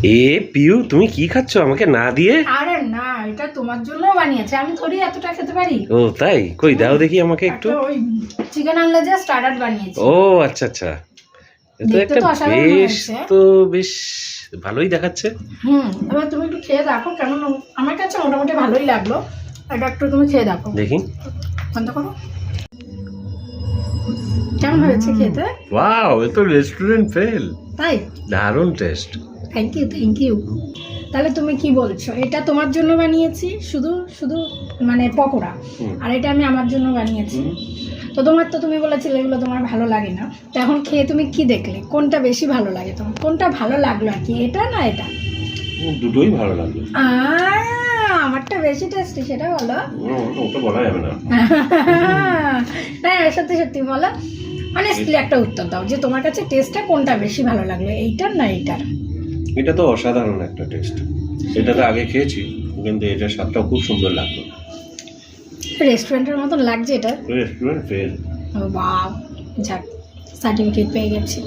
এ পিউ, তুমি কি খাচ্ছ আমাকে না দিয়ে? আরে না, এটা তোমার জন্য বানিয়েছে, আমি থোড়ি এতটা খেতে পারি। ও তাই? কই দাও দেখি আমাকে একটু। ওই চিকেন আনলে যে স্টার্টার বানিয়েছি। ও আচ্ছা আচ্ছা, এটা দেখতে একটা তো অসাধারণ বেশ হয়েছে। তো বেশ ভালোই দেখাচ্ছে। এবার তুমি একটু খেয়ে দেখো কেমন। আমার কাছে মোটামুটি ভালোই লাগলো। এটা একটু তুমি খেয়ে দেখো। দেখি। বন্ধ করো। কেমন হয়েছে খেতে? ওয়াও, এ তো রেস্টুরেন্ট ফেল। তাই? দারুণ টেস্ট। Thank you. তাহলে তুমি কি বলছো, এটা তোমার জন্য বানিয়েছি শুধু শুধু মানে পকোড়া, আর এটা আমি আমার জন্য বানিয়েছি। তো তোমার তো তুমি বলেছিলে এগুলো তোমার ভালো লাগে না, তো এখন খেয়ে তুমি কি দেখলে কোনটা বেশি ভালো লাগে তোমার? কোনটা ভালো লাগলো আর কি, এটা না এটা? দুটোই ভালো লাগলো। আমারটা বেশি টেস্টি, সেটা বলো। ওটা বলা যাবে না। না সত্যি সত্যি বলো, অনেস্টলি একটা উত্তর দাও যে তোমার কাছে টেস্টটা কোনটা বেশি ভালো লাগলো, এইটার না এইটার? এটা তো অসাধারণ একটা টেস্ট। এটা তো আগে খেয়েছি, কিন্তু এটার স্বাদটাও খুব সুন্দর লাগলো। রেস্টুরেন্টের মতন লাগছে এটা। Restaurant fail. বাহ, যাক, সার্টিফিকেট পেয়ে গেছি।